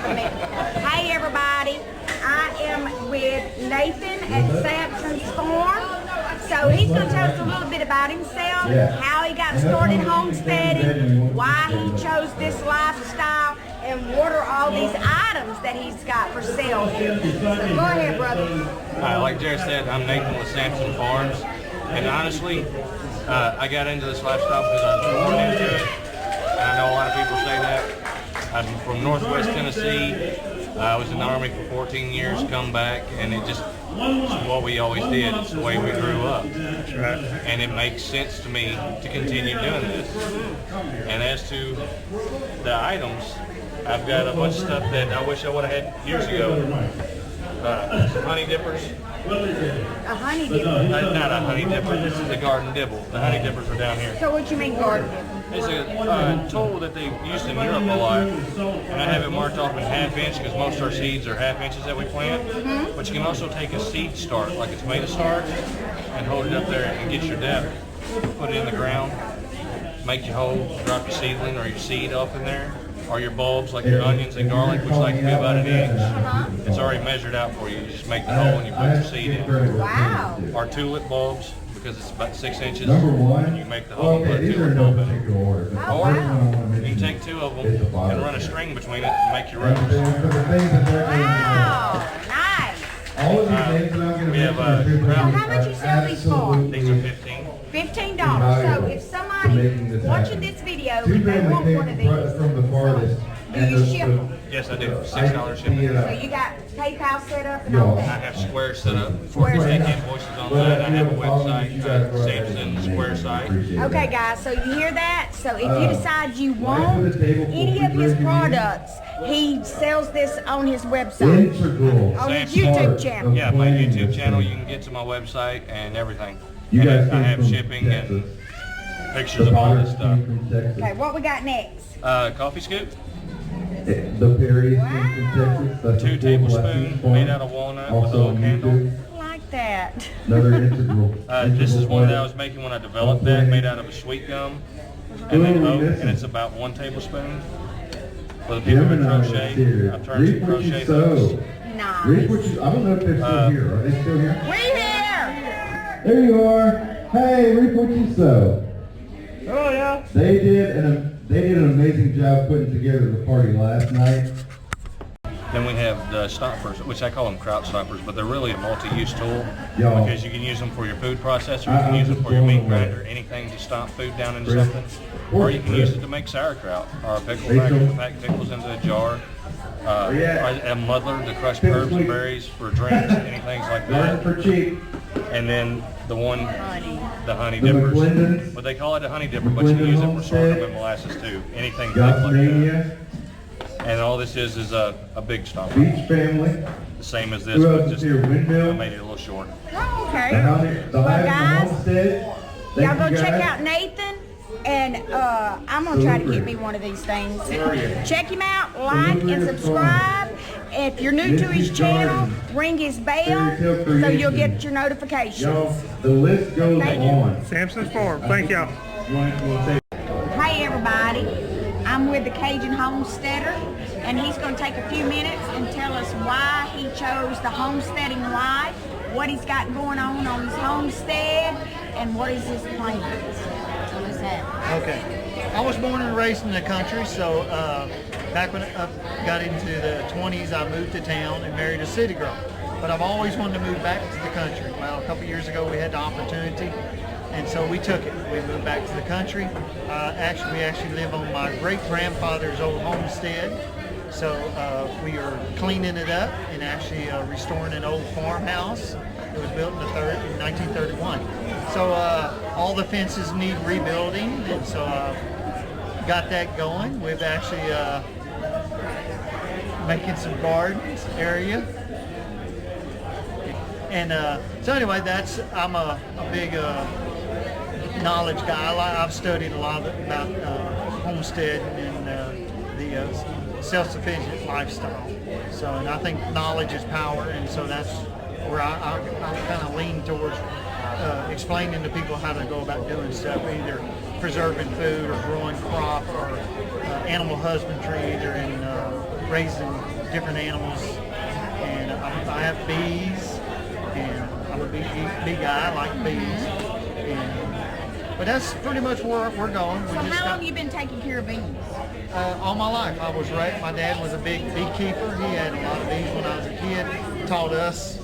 Hey everybody, I am with Nathan at Sampson's Farm. So he's going to tell us a little bit about himself, how he got started homesteading, why he chose this lifestyle, and what are all these items that he's got for sale here. So go ahead, brother. Like Jared said, I'm Nathan with Sampson Farms, and honestly, I got into this lifestyle because I was born into it, and I know a lot of people say that. I'm from Northwest Tennessee. I was in the Army for 14 years, come back, and it just is what we always did. It's the way we grew up. That's right. And it makes sense to me to continue doing this. And as to the items, I've got a bunch of stuff that I wish I would have had years ago. Some honey dippers. A honey dipper? Not a honey dipper, this is a garden dibble. The honey dippers are down here. So what you mean garden dipper? It's a tool that they used in Europe a lot, and I have it marked off in ½ inch because most of our seeds are ½ inches that we plant. But you can also take a seed start, like a tomato start, and hold it up there and get your depth. Put it in the ground, make your hole, drop your seedling or your seed up in there, or your bulbs like your onions and garlic, which like to be about an inch. It's already measured out for you. You just make the hole and you put your seed in. Wow. Or tulip bulbs, because it's about 6 inches, and you make the hole and put a tulip bulb in it. Or you can take 2 of them and run a string between it and make your rose. Wow, nice. We have So how much you sell these for? These are 15. $15. So if somebody watching this video and they want one of these, do you ship them? Yes, I do. $6 shipping. So you got PayPal set up and all I that? have Square set up for take invoices online. I have a website, Sampson Square site. Okay guys, so you hear that? So if you decide you want any of his products, he sells this on his website, on his YouTube channel. Yeah, my YouTube channel, you can get to my website and everything. And I have shipping and pictures of all this stuff. Okay, what we got next? Coffee scoop. The Perry from Texas. 2 tablespoons made out of walnut with a little candle. I like that. Another integral. This is one that I was making when I developed that, made out of a sweet gum and then oak, and it's about 1 tablespoon. For the people who crochet, I've turned some crochet hooks. Nice. Reap what you, I don't know if they're still here. Are they still here? We here. There you are. Hey, reap what you sow. Oh yeah. They did an amazing job putting together the party last night. Then we have the stoppers, which I call them kraut stoppers, but they're really a multi-use tool because you can use them for your food processor, you can use them for your meat grinder, anything to stomp food down into something, or you can use it to make sauerkraut or a pickle packer to pack pickles into a jar, a muddler to crush herbs and berries for drinks, anything like that. And then the honey dippers. But they call it a honey dipper, but you can use it for sorghum and molasses too. Anything thick like that. And all this is a big stomper. Beach family. The same as this, but just I made it a little short. Oh, okay. Well, guys, y'all go check out Nathan, and I'm going to try to get me one of these things. Check him out, like and subscribe. If you're new to his channel, ring his bell so you'll get your notifications. The list goes on. Sampson's Farm. Thank y'all. Hey everybody, I'm with the Cajun Homesteader, and he's going to take a few minutes and tell us why he chose the homesteading life, what he's got going on his homestead, and what is his plans. So let's have it. Okay. I was born and raised in the country, so back when I got into the 20s, I moved to town and married a city girl. But I've always wanted to move back to the country. Well, a couple years ago we had the opportunity, and so we took it. We moved back to the country. We actually live on my great-grandfather's old homestead. So we are cleaning it up and actually restoring an old farmhouse. It was built in 1931. So all the fences need rebuilding, and so got that going. We've actually making some gardens area. And so anyway, I'm a big knowledge guy. I've studied a lot about homestead and the self-sufficient lifestyle. So, and I think knowledge is power, and so that's where I kind of lean towards explaining to people how to go about doing stuff, either preserving food or growing crop or animal husbandry, either in raising different animals. And I have bees, and I'm a bee guy. I like bees. But that's pretty much where we're going. So how long have you been taking care of bees? All my life. I was right. My dad was a big beekeeper. He had a lot of bees when I was a kid. Taught us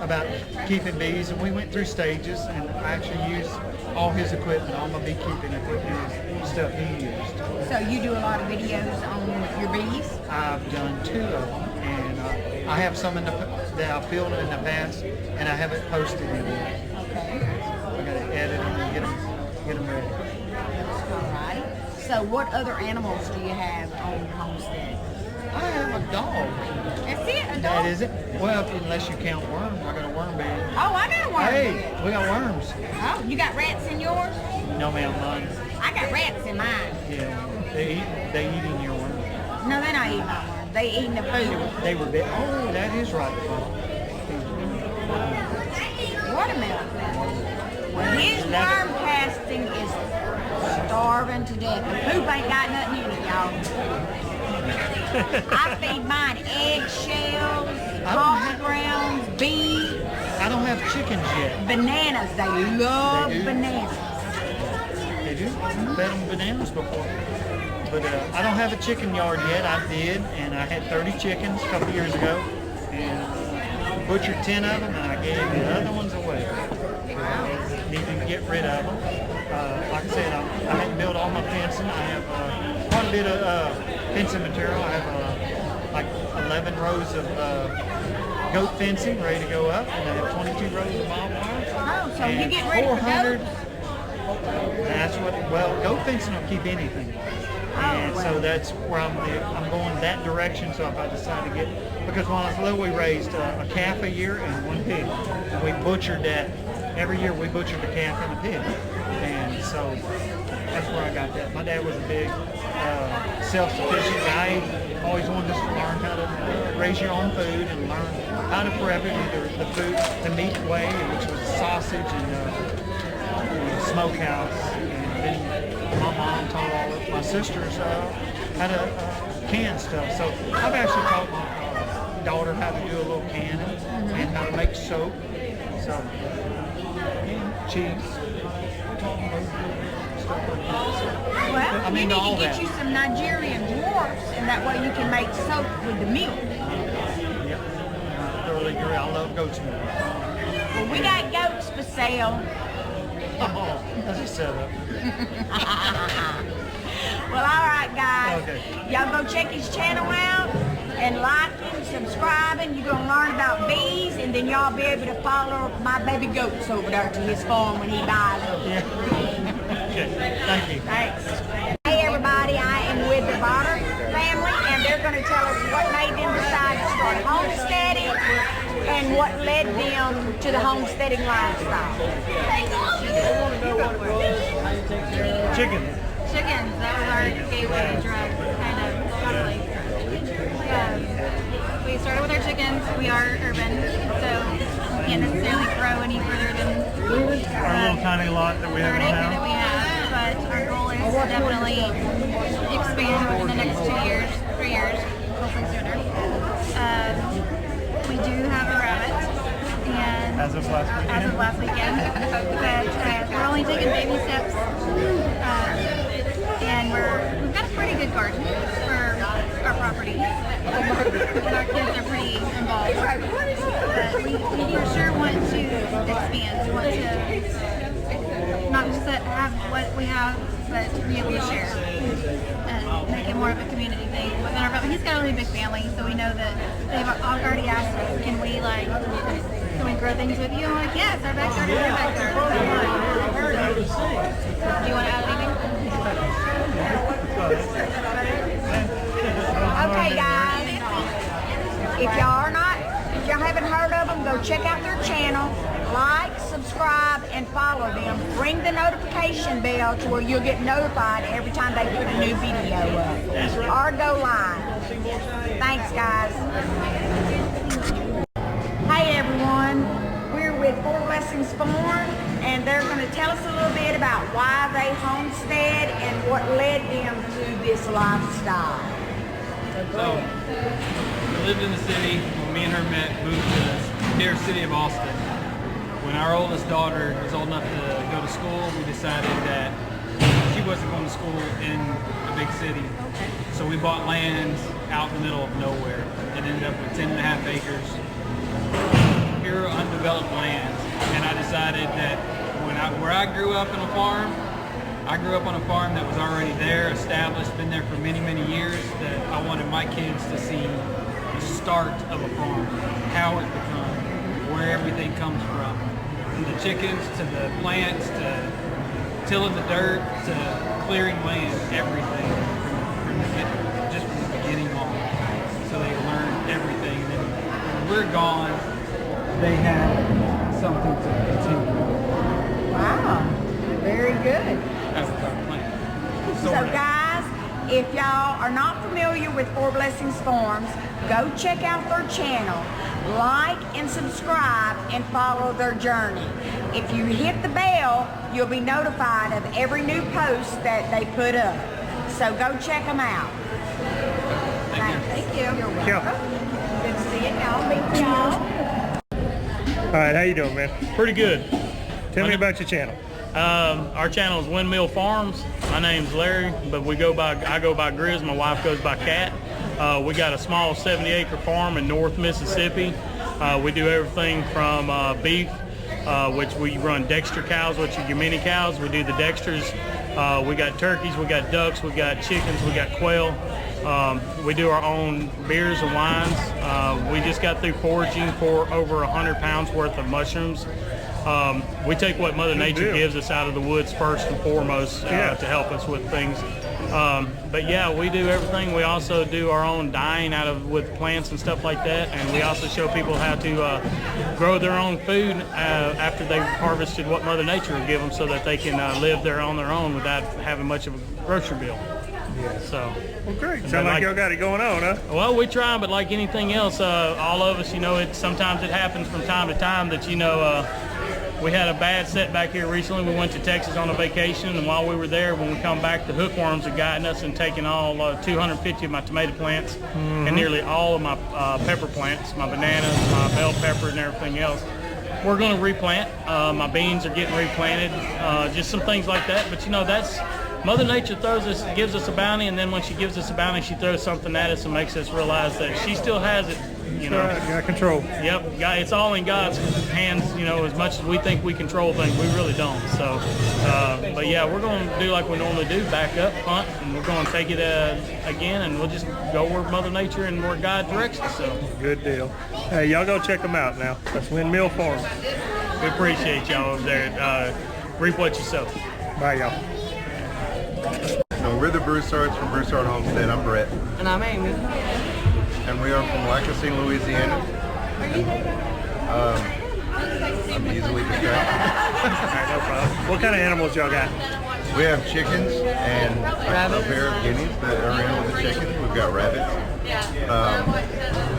about keeping bees, and we went through stages. And I actually used all his equipment, all my beekeeping equipment, and stuff he used. So you do a lot of videos on your bees? I've done 2 of them, and I have some that I've filmed in the past, and I haven't posted them yet. Okay. I got to edit them and get them ready. All right. So what other animals do you have on your homestead? I have a dog. That's it, a dog? That is it. Well, unless you count worms, I got a worm bed. Oh, I got a worm Hey, bed. we got worms. Oh, you got rats in yours? No, ma'am, none. I got rats in mine. Yeah, they eating your worms. No, they're not eating my worms. They eating the food. They were big. Oh, that is right. Watermelon. Well, his worm casting is starving to death. The poop ain't got nothing in it, y'all. I feed mine eggshells, hog grounds, beans. I don't have chickens yet. Bananas. They love They do? bananas. They do. I've fed them bananas before. But I don't have a chicken yard yet. I did, and I had 30 chickens a couple years ago. And butchered 10 of them, and I gave the other ones away. Need to get rid of them. Like I said, I hadn't built all my fencing. I have quite a bit of fencing material. I have like 11 rows of goat fencing ready to go up, and I have 22 rows of barbed wire. Oh, so you And get ready for 400. goats? That's what. Well, goat fencing will keep anything. And so that's where I'm going that direction. So if I decide to get, because when I was little, we raised a calf a year and 1 pig. And we butchered that. Every year we butchered a calf and a pig. And so that's where I got that. My dad was a big self-sufficient guy. He always wanted us to learn how to raise your own food and learn how to prep it, either the food, the meat way, which was sausage and smokehouse. And then my mom taught all of my sisters how to can stuff. So I've actually taught my daughter how to do a little canning and how to make soap. So, and cheese. Stuff like that. Well, I'm you into need all to get that. you some Nigerian dwarfs, and that way you can make soap with the milk. Yep. I thoroughly agree. I love goat's milk. Well, we got goats for sale. Oh, that's a setup. Well, all right, guys. Okay. Y'all go check his channel out and like him, subscribing. You're going to learn about bees, and then y'all be able to follow my baby goats over there to his farm when he buys them. Yeah. Okay. Thank you. Thanks. Hey, everybody. I am with the Botter family, and they're going to tell us what made them decide to start homesteading and what led them to the homesteading lifestyle. Chicken. Chickens, that was our gateway drug, kind of, probably. We started with our chickens. We are urban, so we can't necessarily grow any further than Our little tiny lot that we have an in acre that town. we have, but our goal is to definitely expand within the next 2 years, 3 years, hopefully sooner. We do have a rabbit, and As of last weekend. as of last weekend, but we're only taking baby steps. And we've got a pretty good garden for our property. And our kids are pretty involved. But we for sure want to expand. We want to not just have what we have, but to be able to share and make it more of a community thing within our family. He's got a really big family, so we know that they've already asked us, can we grow things with you? I'm like, yes, our backyard is your backyard. Do you want to add anything? Okay, guys. If y'all haven't heard of them, go check out their channel. Like, subscribe, and follow them. Ring the notification bell to where you'll get notified every time they put a new video up. Or go live. Thanks, guys. Hey, everyone. We're with Four Blessings Farm, and they're going to tell us a little bit about why they homestead and what led them to this lifestyle. So, we lived in the city. When me and her met, moved to the near city of Austin. When our oldest daughter was old enough to go to school, we decided that she wasn't going to school in a big city. So we bought land out in the middle of nowhere. It ended up with 10.5 acres, pure undeveloped land. And I decided that where I grew up in a farm, I grew up on a farm that was already there, established, been there for many, many years, that I wanted my kids to see the start of a farm, how it becomes, where everything comes from. From the chickens to the plants to tilling the dirt to clearing land, everything just from the beginning on. So they learn everything. And then when we're gone, they have something to continue. Wow, very good. That's our plan. So guys, if y'all are not familiar with Four Blessings Farms, go check out their channel, like and subscribe, and follow their journey. If you hit the bell, you'll be notified of every new post that they put up. So go check them out. Thank you. You're welcome. Good to see y'all. Meet y'all. All right, how you doing, man? Pretty good. Tell me about your channel. Our channel is Windmill Farms. My name's Larry, but I go by Grizz. My wife goes by Cat. We got a small 70-acre farm in North Mississippi. We do everything from beef, which we run Dexter cows, which are your mini cows. We do the Dexters. We got turkeys, we got ducks, we got chickens, we got quail. We do our own beers and wines. We just got through foraging for over 100 pounds worth of mushrooms. We take what Mother Nature gives us out of the woods first and foremost to help us with things. But yeah, we do everything. We also do our own dyeing with plants and stuff like that, and we also show people how to grow their own food after they've harvested what Mother Nature will give them, so that they can live there on their own without having much of a grocery bill. So. Well, great. Sounds like y'all got it going on, huh? Well, we try, but like anything else, all of us, sometimes it happens from time to time that, we had a bad setback here recently. We went to Texas on a vacation, and while we were there, when we come back, the hookworms had gotten us and taken all 250 of my tomato plants and nearly all of my pepper plants, my bananas, my bell pepper, and everything else. We're going to replant. My beans are getting replanted, just some things like that. But that's Mother Nature gives us a bounty, and then when she gives us a bounty, she throws something at us and makes us realize that she still has it. Got control. Yep, it's all in God's hands. As much as we think we control things, we really don't. So, but yeah, we're going to do like we normally do: back up, hunt, and we're going to take it again, and we'll just go where Mother Nature and where God directs us. So, good deal. Hey, y'all go check them out now. That's Windmill Farms. We appreciate y'all over there. Reap what you sow. Bye, y'all. No, we're the Broussards from Broussard Homestead. I'm Brett. And I'm Amy. And we are from Lacassine, Louisiana. I'm easily distracted. All right, no problem. What kind of animals y'all got? We have chickens and a pair of guineas that are in with the chickens. We've got rabbits.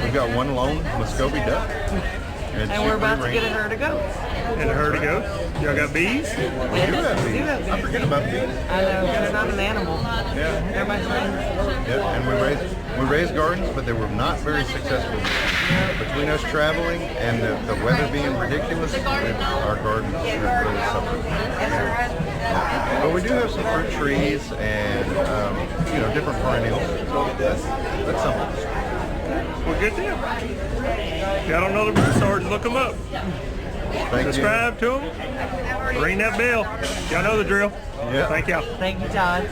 We've got one lone Muscovy duck. And we're about to get a herd of goats. And a herd of goats? Y'all got bees? We do have bees. I forget about bees. I know, they're not an animal. Yeah. They're my friends. Yeah, and we raised gardens, but they were not very successful. Between us traveling and the weather being ridiculous, our gardens have really suffered. But we do have some fruit trees and different perennials. That's something. Well, good deal. If y'all don't know the Broussards, look them up. Subscribe to them. Ring that bell. Y'all know the drill. Yeah. Thank y'all. Thank you, Todd.